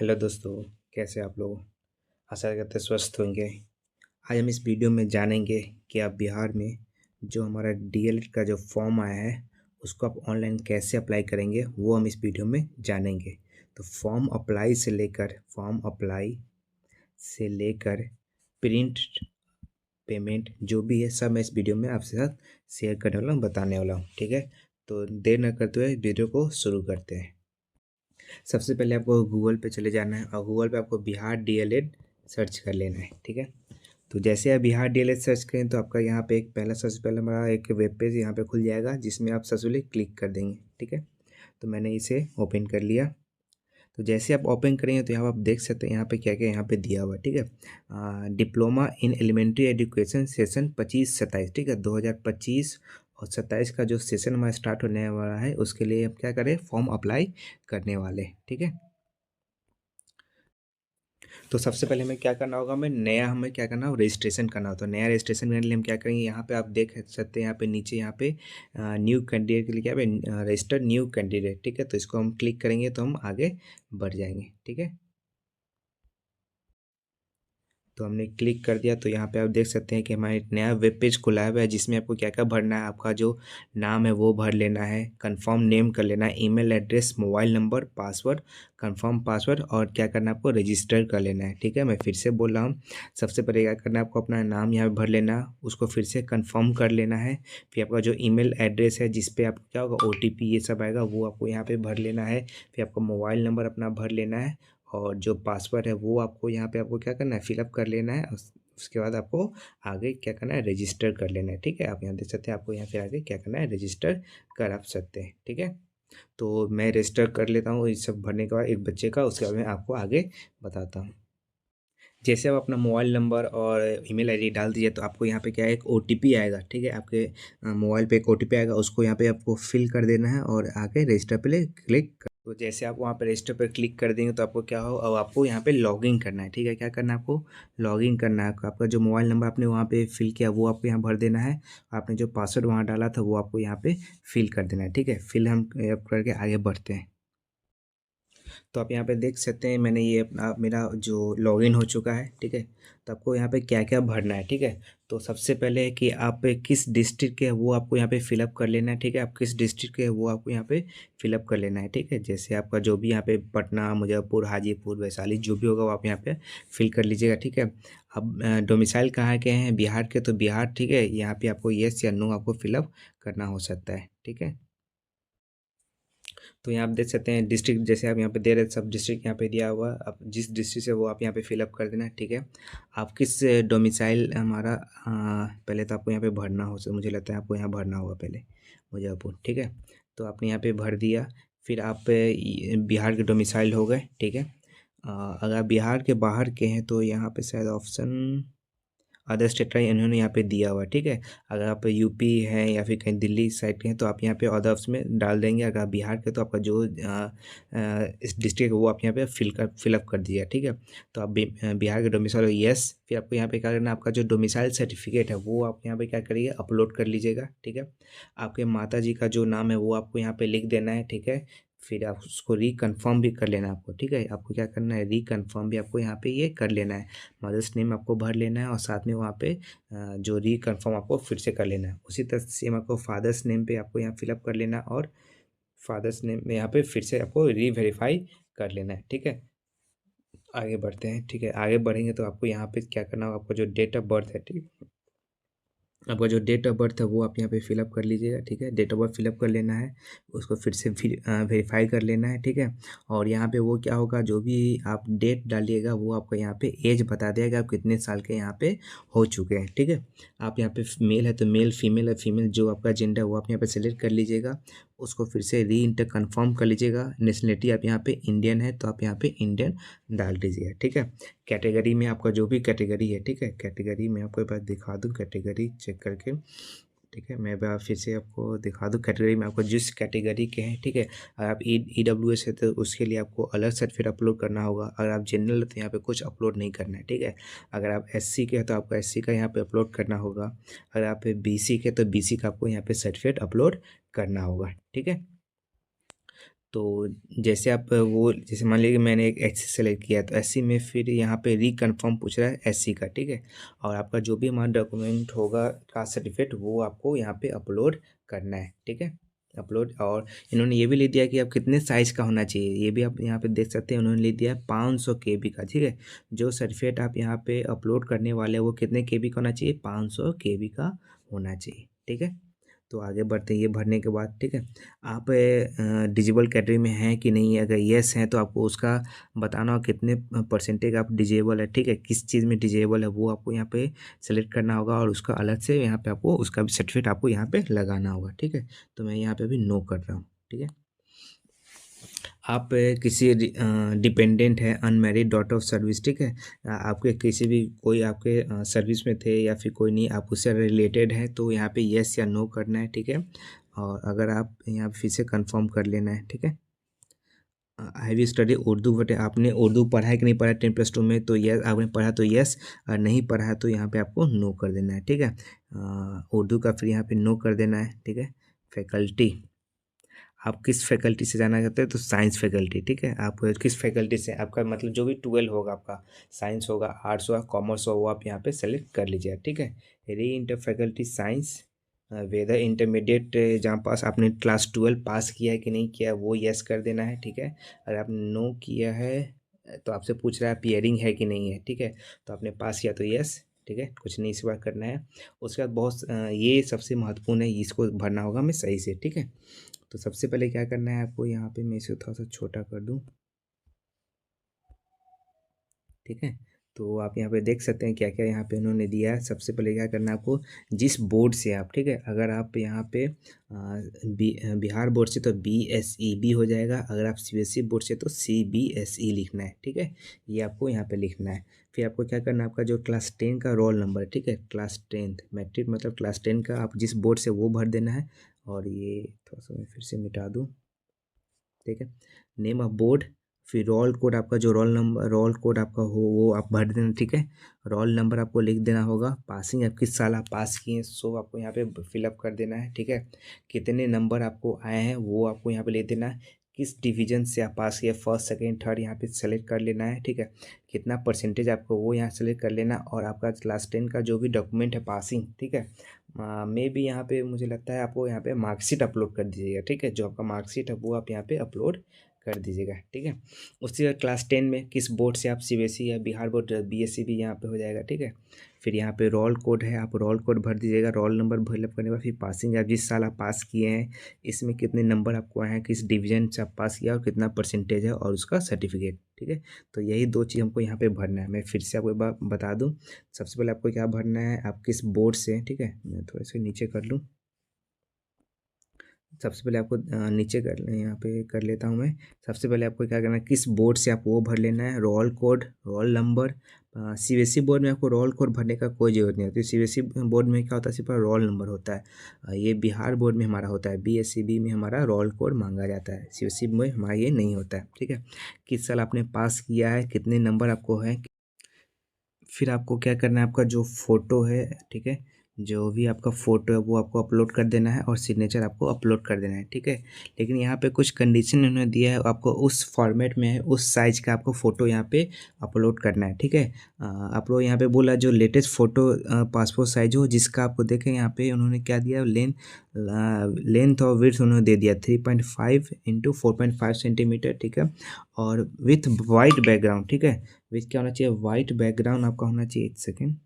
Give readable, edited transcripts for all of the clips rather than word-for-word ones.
Hello दोस्तों, कैसे आप लोग? आशा करते हैं स्वस्थ होंगे। आज हम इस वीडियो में जानेंगे कि आप बिहार में जो हमारा डीएलएड का जो फॉर्म आया है उसको आप ऑनलाइन कैसे अप्लाई करेंगे, वो हम इस वीडियो में जानेंगे। तो फॉर्म अप्लाई से लेकर प्रिंट पेमेंट जो भी है सब मैं इस वीडियो में आपके साथ शेयर करने वाला हूँ, बताने वाला हूँ। ठीक है, तो देर न करते हुए वीडियो को शुरू करते हैं। सबसे पहले आपको गूगल पे चले जाना है और गूगल पे आपको बिहार डीएलएड सर्च कर लेना है। ठीक है, तो जैसे आप बिहार डीएलएड सर्च करें तो आपका यहाँ पे एक पहला सबसे पहले हमारा एक वेब पेज यहाँ पे खुल जाएगा जिसमें आप सबसे पहले क्लिक कर देंगे। ठीक है, तो मैंने इसे ओपन कर लिया। तो जैसे आप ओपन करेंगे तो यहाँ आप देख सकते हैं यहाँ पे क्या क्या यहाँ पे दिया हुआ है। ठीक है, diploma in elementary education session 25-27। ठीक है, 2025 और 27 का जो सेशन हमारा स्टार्ट होने वाला है उसके लिए आप क्या करें, फॉर्म अप्लाई करने वाले। ठीक है, तो सबसे पहले हमें क्या करना होगा, हमें क्या करना होगा, रजिस्ट्रेशन करना होगा। तो नया रजिस्ट्रेशन करने के लिए हम क्या करेंगे, यहाँ पे आप देख सकते हैं यहाँ पे नीचे यहाँ पे न्यू कैंडिडेट के लिए क्या पे रजिस्टर न्यू कैंडिडेट। ठीक है, तो इसको हम क्लिक करेंगे तो हम आगे बढ़ जाएंगे। ठीक है, तो हमने क्लिक कर दिया तो यहाँ पे आप देख सकते हैं कि हमारा एक नया वेब पेज खुला हुआ है जिसमें आपको क्या क्या भरना है। आपका जो नाम है वो भर लेना है, कंफर्म नेम कर लेना है, email address, mobile number, password, confirm password और क्या करना है आपको, रजिस्टर कर लेना है। ठीक है, मैं फिर से बोल रहा हूँ। सबसे पहले क्या करना है, आपको अपना नाम यहाँ पे भर लेना है, उसको फिर से कन्फर्म कर लेना है। फिर आपका जो ईमेल एड्रेस है जिस पे आपको क्या होगा, ओटीपी ये सब आएगा वो आपको यहाँ पे भर लेना है। फिर आपका मोबाइल नंबर अपना भर लेना है और जो पासवर्ड है वो आपको यहाँ पे आपको क्या करना है, फिलअप कर लेना है। उसके बाद आपको आगे क्या करना है, रजिस्टर कर लेना है। ठीक है, आप यहाँ देख सकते हैं आपको यहाँ पे आगे क्या करना है, रजिस्टर कर आप सकते हैं। ठीक है, तो मैं रजिस्टर कर लेता हूँ ये सब भरने के बाद एक बच्चे का, उसके बाद मैं आपको आगे बताता हूँ। जैसे आप अपना मोबाइल नंबर और ईमेल आईडी डाल दीजिए तो आपको यहाँ पे क्या है, एक ओटीपी आएगा। ठीक है, आपके मोबाइल पे एक ओटीपी आएगा, उसको यहाँ पे आपको फिल कर देना है और आगे रजिस्टर पे क्लिक। तो जैसे आप वहाँ पे रजिस्टर पर क्लिक कर देंगे तो आपको क्या हो, अब आपको यहाँ पे लॉगिन करना है। ठीक है, क्या करना है आपको, लॉगिन करना है। आपका जो मोबाइल नंबर आपने वहाँ पे फिल किया वो आपको यहाँ भर देना है। आपने जो पासवर्ड वहाँ डाला था वो आपको यहाँ पे फिल कर देना है। ठीक है, फिल हम अब करके आगे बढ़ते हैं। तो आप यहाँ पे देख सकते हैं मैंने ये अपना मेरा जो लॉगिन हो चुका है। ठीक है, तो आपको यहाँ पे क्या क्या भरना है। ठीक है, तो सबसे पहले है कि आप किस डिस्ट्रिक्ट के हैं वो आपको यहाँ पे फिलअप कर लेना है। ठीक है, आप किस डिस्ट्रिक्ट के हैं वो आपको यहाँ पे फिलअप कर लेना है। ठीक है, जैसे आपका जो भी यहाँ पे पटना, मुजफ्फरपुर, हाजीपुर, वैशाली जो भी होगा वो आप यहाँ पे फिल कर लीजिएगा। ठीक है, अब डोमिसाइल कहाँ के हैं, बिहार के, तो बिहार। ठीक है, यहाँ पे आपको येस या नो आपको फिलअप करना हो सकता है। ठीक है, तो यहाँ आप देख सकते हैं डिस्ट्रिक्ट, जैसे आप यहाँ पे दे रहे सब डिस्ट्रिक्ट यहाँ पे दिया हुआ है। आप जिस डिस्ट्रिक्ट से वो आप यहाँ पे फिलअप कर देना है। ठीक है, आप किस डोमिसाइल हमारा पहले तो आपको यहाँ पे भरना हो, मुझे लगता है आपको यहाँ भरना होगा पहले मुजफ्फरपुर। ठीक है, तो आपने यहाँ पे भर दिया। फिर आप बिहार के डोमिसाइल हो गए। ठीक है, अगर आप बिहार के बाहर के हैं तो यहाँ पे शायद ऑप्शन अदर स्टेट का इन्होंने यहाँ पे दिया हुआ है। ठीक है, अगर आप यूपी हैं या फिर कहीं दिल्ली साइड के हैं तो आप यहाँ पे अदर्स में डाल देंगे। अगर आप बिहार के तो आपका जो इस डिस्ट्रिक्ट वो आप यहाँ पे फिलअप कर दीजिए। ठीक है, तो आप बिहार के डोमिसाइल यस, फिर आपको यहाँ पे क्या करना है, आपका जो डोमिसाइल सर्टिफिकेट है वो आप यहाँ पे क्या करिए, अपलोड कर लीजिएगा। ठीक है, आपके माता जी का जो नाम है वो आपको यहाँ पे लिख देना है। ठीक है, फिर आप उसको रिकन्फर्म भी कर लेना है आपको। ठीक है, आपको क्या करना है, रिकन्फर्म भी आपको यहाँ पे ये कर लेना है। मदर्स नेम आपको भर लेना है और साथ में वहाँ पे जो रिकन्फर्म आपको फिर से कर लेना है। उसी तरह सेम आपको फादर्स नेम पे आपको यहाँ फिलअप कर लेना और फादर्स नेम में यहाँ पे फिर से आपको रीवेरीफाई कर लेना है। ठीक है, आगे बढ़ते हैं। ठीक है, आगे बढ़ेंगे तो आपको यहाँ पे क्या करना होगा, आपको जो डेट ऑफ बर्थ है, ठीक, आपका जो डेट ऑफ बर्थ है वो आप यहाँ पे फिलअप कर लीजिएगा। ठीक है, डेट ऑफ बर्थ फिलअप कर लेना है, उसको फिर से वेरीफाई कर लेना है। ठीक है, और यहाँ पे वो क्या होगा, जो भी आप डेट डालिएगा वो आपको यहाँ पे एज बता देगा आप कितने साल के यहाँ पे हो चुके हैं। ठीक है, आप यहाँ पे मेल है तो मेल, फीमेल है फीमेल, जो आपका जेंडर है वो आप यहाँ पे सेलेक्ट कर लीजिएगा। उसको फिर से री इंटर कन्फर्म कर लीजिएगा। नेशनलिटी आप यहाँ पे इंडियन है तो आप यहाँ पे इंडियन डाल दीजिएगा। ठीक है, कैटेगरी में आपका जो भी कैटेगरी है, ठीक है, कैटेगरी में आपको एक बार दिखा दूँ कैटेगरी चेक करके। ठीक है, मैं एक बार फिर से आपको दिखा दूँ कैटेगरी में आपको जिस कैटेगरी के हैं। ठीक है, अगर आप EWS है तो उसके लिए आपको अलग सर्टिफिकेट अपलोड करना होगा। अगर आप जनरल है तो यहाँ पे कुछ अपलोड नहीं करना है। ठीक है, अगर आप SC के हैं तो आपको SC का यहाँ पे अपलोड करना होगा। अगर आप BC के तो BC का आपको यहाँ पे सर्टिफिकेट अपलोड करना होगा। ठीक है, तो जैसे आप वो जैसे मान लीजिए कि मैंने एक एससी सेलेक्ट किया, तो एससी में फिर यहाँ पे रिकन्फर्म पूछ रहा है एससी का, ठीक है। और आपका जो भी हमारा डॉक्यूमेंट होगा कास्ट सर्टिफिकेट, वो आपको यहाँ पे अपलोड करना है, ठीक है। अपलोड, और इन्होंने ये भी लिख दिया कि आप कितने साइज़ का होना चाहिए, ये भी आप यहाँ पे देख सकते हैं। उन्होंने लिख दिया है 500 KB का, ठीक है। जो सर्टिफिकेट आप यहाँ पे अपलोड करने वाले हैं वो कितने KB का होना चाहिए, 500 KB का होना चाहिए, ठीक है। तो आगे बढ़ते हैं, ये भरने के बाद, ठीक है। आप डिजेबल कैटेगरी में हैं कि नहीं है, अगर येस हैं तो आपको उसका बताना होगा कितने परसेंटेज आप डिजेबल है, ठीक है। किस चीज़ में डिजेबल है वो आपको यहाँ पे सेलेक्ट करना होगा, और उसका अलग से यहाँ पे आपको उसका भी सर्टिफिकेट आपको यहाँ पे लगाना होगा, ठीक है। तो मैं यहाँ पे अभी नो कर रहा हूँ, ठीक है। आप किसी डिपेंडेंट है, अनमैरिड डॉटर ऑफ सर्विस, ठीक है। आपके किसी भी कोई आपके सर्विस में थे या फिर कोई नहीं, आप उससे रिलेटेड है, तो यहाँ पे येस या नो करना है, ठीक है। और अगर आप यहाँ फिर से कंफर्म कर लेना है, ठीक है। Have you study Urdu, but आपने उर्दू पढ़ा है कि नहीं पढ़ा 10+2 में, तो यस आपने पढ़ा तो यस, और नहीं पढ़ा है तो यहाँ पे आपको नो कर देना है, ठीक है। उर्दू का फिर यहाँ पे नो कर देना है, ठीक है। फैकल्टी, आप किस फैकल्टी से जाना चाहते हैं, तो साइंस फैकल्टी, ठीक है। आप किस फैकल्टी से, आपका मतलब जो भी 12 होगा आपका, साइंस होगा, आर्ट्स होगा, कॉमर्स होगा, वो आप यहाँ पे सेलेक्ट कर लीजिएगा, ठीक है। री inter faculty science, whether intermediate जहाँ पास आपने क्लास 12 पास किया है कि नहीं किया है, वो यस कर देना है, ठीक है। अगर आपने नो किया है तो आपसे पूछ रहा है पियरिंग है कि नहीं है, ठीक है। तो आपने पास किया तो यस, ठीक है, कुछ नहीं इस बार करना है। उसके बाद ये सबसे महत्वपूर्ण है, इसको भरना होगा हमें सही से, ठीक है। तो सबसे पहले क्या करना है आपको, यहाँ पे मैं इसे थोड़ा सा छोटा कर दूँ, ठीक है। तो आप यहाँ पे देख सकते हैं क्या क्या यहाँ पे उन्होंने दिया है। सबसे पहले क्या करना है आपको, जिस बोर्ड से आप, ठीक है, अगर आप यहाँ पे बिहार बोर्ड से तो BSEB हो जाएगा, अगर आप CBSE बोर्ड से तो CBSE लिखना है, ठीक है। ये आपको यहाँ पे लिखना है। फिर आपको क्या करना है, आपका जो क्लास 10 का रोल नंबर, ठीक है, क्लास 10 मैट्रिक मतलब क्लास 10 का आप जिस बोर्ड से वो भर देना है। और ये थोड़ा सा मैं फिर से मिटा दूँ, ठीक है। नेम ऑफ बोर्ड, फिर रोल कोड, आपका जो रोल नंबर रोल कोड आपका हो वो आप भर देना, ठीक है। रोल नंबर आपको लिख देना होगा, पासिंग आप किस साल आप पास किए हैं सो आपको यहाँ पे फिलअप कर देना है, ठीक है। कितने नंबर आपको आए हैं वो आपको यहाँ पे लिख देना है। किस डिवीजन से आप पास किए, फर्स्ट सेकंड थर्ड यहाँ पे सेलेक्ट कर लेना है, ठीक है। कितना परसेंटेज आपको वो यहाँ सेलेक्ट कर लेना, और आपका क्लास 10 का जो भी डॉक्यूमेंट है पासिंग, ठीक है। मे भी यहाँ पे मुझे लगता है आपको यहाँ पे मार्कशीट अपलोड कर दीजिएगा, ठीक है। जो आपका मार्कशीट है वो आप यहाँ पे अपलोड कर दीजिएगा, ठीक है। उसके बाद क्लास 10 में किस बोर्ड से आप, CBSE या बिहार बोर्ड, BSE भी यहाँ पे हो जाएगा, ठीक है। फिर यहाँ पे रोल कोड है, आप रोल कोड भर दीजिएगा, रोल नंबर फिलअप करने के बाद फिर पासिंग, आप जिस साल आप पास किए हैं इसमें कितने नंबर आपको आए हैं, किस डिवीजन से आप पास किया और कितना परसेंटेज है, और उसका सर्टिफिकेट, ठीक है। तो यही 2 चीज़ हमको यहाँ पे भरना है। मैं फिर से आपको एक बार बता दूँ, सबसे पहले आपको क्या भरना है, आप किस बोर्ड से, ठीक है। मैं थोड़ा सा नीचे कर लूँ, सबसे पहले आपको नीचे कर यहाँ पे कर लेता हूँ मैं। सबसे पहले आपको क्या करना है, किस बोर्ड से आप वो भर लेना है, roll code, roll number. CBSE board में आपको रोल कोड भरने का कोई ज़रूरत नहीं होती, CBSE बोर्ड में क्या होता है, सिर्फ रोल नंबर होता है। ये बिहार बोर्ड में हमारा होता है, BSEB में हमारा रोल कोड मांगा जाता है, CBSE में हमारा ये नहीं होता है, ठीक है। किस साल आपने पास किया है, कितने नंबर आपको है। फिर आपको क्या करना है, आपका जो फ़ोटो है, ठीक है, जो भी आपका फ़ोटो है वो आपको अपलोड कर देना है, और सिग्नेचर आपको अपलोड कर देना है, ठीक है। लेकिन यहाँ पे कुछ कंडीशन उन्होंने दिया है, आपको उस फॉर्मेट में उस साइज़ का आपको फ़ोटो यहाँ पे अपलोड करना है, ठीक है। आप लोग यहाँ पे बोला जो लेटेस्ट फ़ोटो पासपोर्ट साइज़ हो, जिसका आपको देखें यहाँ पे उन्होंने क्या दिया, लेंथ और विड्थ उन्होंने दे दिया 3.5 इंटू 4.5 सेंटीमीटर, ठीक है। और विथ वाइट बैकग्राउंड, ठीक है। विथ क्या होना चाहिए, वाइट बैकग्राउंड आपका होना चाहिए, एक सेकेंड,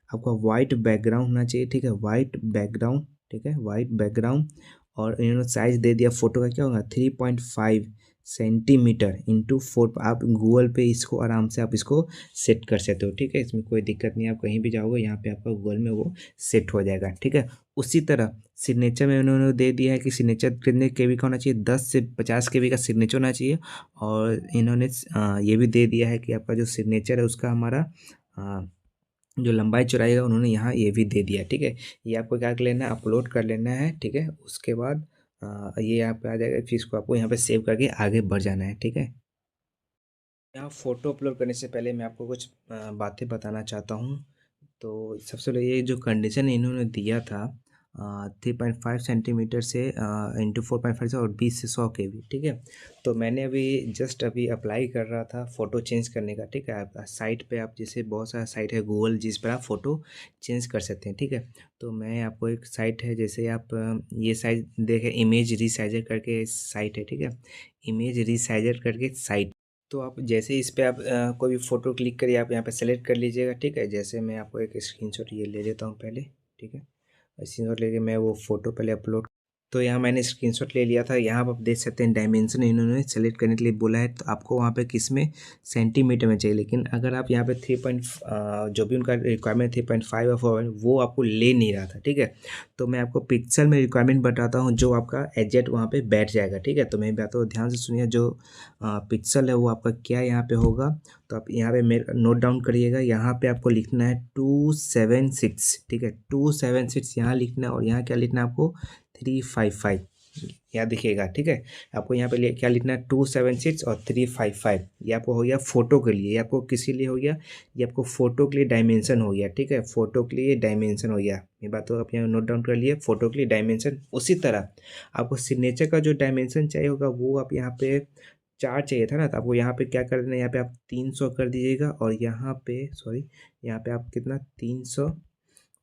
आपका वाइट बैकग्राउंड होना चाहिए, ठीक है, वाइट बैकग्राउंड, ठीक है, वाइट बैकग्राउंड। और इन्होंने साइज दे दिया फोटो का, क्या होगा 3.5 सेंटीमीटर इंटू 4। आप गूगल पे इसको आराम से आप इसको सेट कर सकते हो, ठीक है, इसमें कोई दिक्कत नहीं है। आप कहीं भी जाओगे यहाँ पे आपका गूगल में वो सेट हो जाएगा, ठीक है। उसी तरह सिग्नेचर में उन्होंने दे दिया है कि सिग्नेचर कितने KB का होना चाहिए, 10 से 50 KB का सिग्नेचर होना चाहिए। और इन्होंने ये भी दे दिया है कि आपका जो सिग्नेचर है उसका हमारा जो लंबाई चौड़ाई है उन्होंने यहाँ ये भी दे दिया, ठीक है। ये आपको क्या कर लेना है, अपलोड कर लेना है, ठीक है। उसके बाद ये यहाँ पे आ जाएगा, फिर इसको आपको यहाँ पे सेव करके आगे बढ़ जाना है, ठीक है। यहाँ फ़ोटो अपलोड करने से पहले मैं आपको कुछ बातें बताना चाहता हूँ। तो सबसे पहले ये जो कंडीशन इन्होंने दिया था, 3.5 सेंटीमीटर से इंटू 4.5 से और 20 से 100 KB, ठीक है। तो मैंने अभी जस्ट अभी अप्लाई कर रहा था फ़ोटो चेंज करने का, ठीक है। आप साइट पे आप जैसे बहुत सारा साइट है गूगल जिस पर आप फ़ोटो चेंज कर सकते हैं, ठीक है। तो मैं आपको एक साइट है जैसे आप ये साइट देखें, इमेज रीसाइजर करके साइट है, ठीक है। इमेज रीसाइजर करके साइट, तो आप जैसे इस पे आप कोई भी फ़ोटो क्लिक करिए, आप यहाँ पे सेलेक्ट कर लीजिएगा, ठीक है। जैसे मैं आपको एक स्क्रीनशॉट ये ले लेता हूँ पहले, ठीक है। स्क्रीनशॉट लेके मैं वो फ़ोटो पहले अपलोड, तो यहाँ मैंने स्क्रीनशॉट ले लिया था। यहाँ आप देख सकते हैं डायमेंशन इन्होंने सेलेक्ट करने के लिए बोला है, तो आपको वहाँ पे किस में सेंटीमीटर में चाहिए। लेकिन अगर आप यहाँ पे 3 जो भी उनका रिक्वायरमेंट 3.5 और 4 वो आपको ले नहीं रहा था, ठीक है। तो मैं आपको पिक्सल में रिक्वायरमेंट बताता हूँ जो आपका एग्जैक्ट वहाँ पे बैठ जाएगा, ठीक है। तो मैं बात को ध्यान से सुनिए, जो पिक्सल है वो आपका क्या यहाँ पे होगा, तो आप यहाँ पे मेरे नोट डाउन करिएगा। यहाँ पे आपको लिखना है 276, ठीक है। 276 यहाँ लिखना है और यहाँ क्या लिखना है आपको 355, यहाँ दिखेगा, ठीक है। आपको यहाँ पे क्या लिखना है 276 और 355। ये आपको हो गया फ़ोटो के लिए, ये आपको किसी लिए हो गया, ये आपको फ़ोटो के लिए डायमेंशन हो गया, ठीक है। फ़ोटो के लिए डायमेंशन हो गया, ये बात तो आप यहाँ नोट डाउन कर लिए, फ़ोटो के लिए डायमेंशन। उसी तरह आपको सिग्नेचर का जो डायमेंशन चाहिए होगा वो आप यहाँ पे 4 चाहिए था ना, तो आपको यहाँ पे क्या कर देना है, यहाँ पे आप 300 कर दीजिएगा और यहाँ पे सॉरी, यहाँ पे आप कितना 300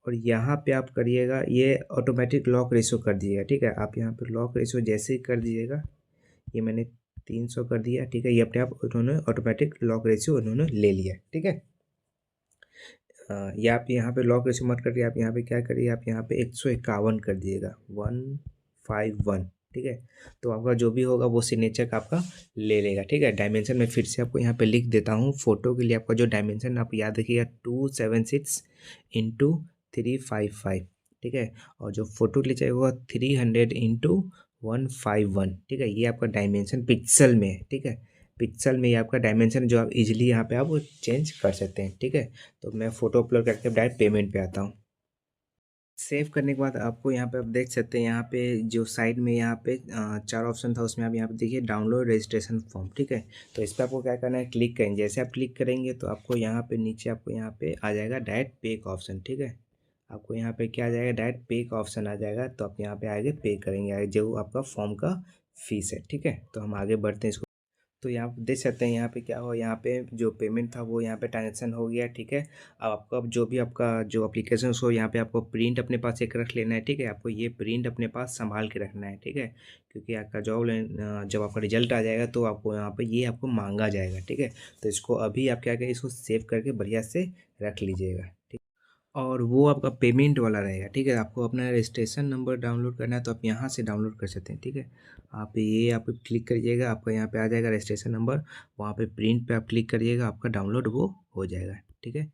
और यहाँ पे आप करिएगा ये ऑटोमेटिक लॉक रेशो कर दीजिएगा, ठीक है। आप यहाँ पे लॉक रेशो जैसे ही कर दीजिएगा, ये मैंने 300 कर दिया, ठीक है। ये अपने आप उन्होंने ऑटोमेटिक लॉक रेशो उन्होंने ले लिया, ठीक है। ये आप यहाँ पे लॉक रेशो मत करिए, आप यहाँ पे क्या करिए, आप यहाँ पे 151 कर दिएगा, 151, ठीक है। तो आपका जो भी होगा वो सिग्नेचर का आपका ले लेगा, ठीक है। डायमेंशन में फिर से आपको यहाँ पे लिख देता हूँ, फ़ोटो के लिए आपका जो डायमेंशन आप याद रखिएगा 276 इंटू 355, ठीक है। और जो फ़ोटो के लिए चाहिए होगा 300 इंटू 151, ठीक है। ये आपका डायमेंशन पिक्सल में है, ठीक है। पिक्सल में ये आपका डायमेंशन जो आप इजीली यहाँ पे आप चेंज कर सकते हैं, ठीक है। तो मैं फ़ोटो अपलोड करके डायरेक्ट पेमेंट पे आता हूँ। सेव करने के बाद आपको यहाँ पे आप देख सकते हैं, यहाँ पे जो साइड में यहाँ पे 4 ऑप्शन था, उसमें आप यहाँ पे देखिए डाउनलोड रजिस्ट्रेशन फॉर्म, ठीक है। तो इस पर आपको क्या करना है, क्लिक करेंगे। जैसे आप क्लिक करेंगे तो आपको यहाँ पे नीचे आपको यहाँ पे आ जाएगा डायरेक्ट पे का ऑप्शन, ठीक है। आपको यहाँ पे क्या आ जाएगा, डायरेक्ट पे का ऑप्शन आ जाएगा। तो आप यहाँ पे आगे पे करेंगे आगे जो आपका फॉर्म का फीस है, ठीक है। तो हम आगे बढ़ते हैं इसको। तो यहाँ पे देख सकते हैं यहाँ पे क्या हो, यहाँ पे जो पेमेंट था वो यहाँ पे ट्रांजेक्शन हो गया, ठीक है। अब आपको अब जो भी आपका जो एप्लीकेशन उसको यहाँ पे आपको प्रिंट अपने पास एक रख लेना है, ठीक है। आपको ये प्रिंट अपने पास संभाल के रखना है, ठीक है। क्योंकि आपका जॉब जब आपका रिजल्ट आ जाएगा तो आपको यहाँ पे ये आपको मांगा जाएगा, ठीक है। तो इसको अभी आप क्या करें, इसको सेव करके बढ़िया से रख लीजिएगा, ठीक। और वो आपका पेमेंट वाला रहेगा, ठीक है। आपको अपना रजिस्ट्रेशन नंबर डाउनलोड करना है तो आप यहाँ से डाउनलोड कर सकते हैं, ठीक है। आप ये आप क्लिक करिएगा, आपका यहाँ पे आ जाएगा रजिस्ट्रेशन नंबर, वहाँ पे प्रिंट पे आप क्लिक करिएगा, आपका डाउनलोड वो हो जाएगा, ठीक है।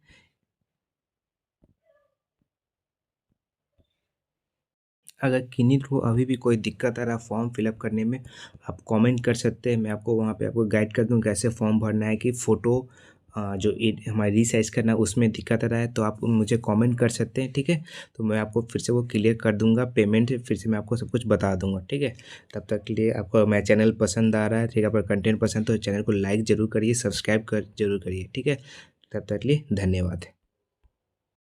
अगर किन्हीं को अभी भी कोई दिक्कत आ रहा फॉर्म फिलअप करने में, आप कमेंट कर सकते हैं। मैं आपको वहाँ पे आपको गाइड कर दूँ कैसे फॉर्म भरना है। कि फ़ोटो जो हमारी रीसाइज करना है उसमें दिक्कत आ रहा है तो आप मुझे कमेंट कर सकते हैं, ठीक है। तो मैं आपको फिर से वो क्लियर कर दूंगा, पेमेंट फिर से मैं आपको सब कुछ बता दूंगा, ठीक है। तब तक के लिए आपको मेरा चैनल पसंद आ रहा है, ठीक है, आपका कंटेंट पसंद तो चैनल को लाइक ज़रूर करिए, सब्सक्राइब कर जरूर करिए, ठीक है। तब तक के लिए धन्यवाद।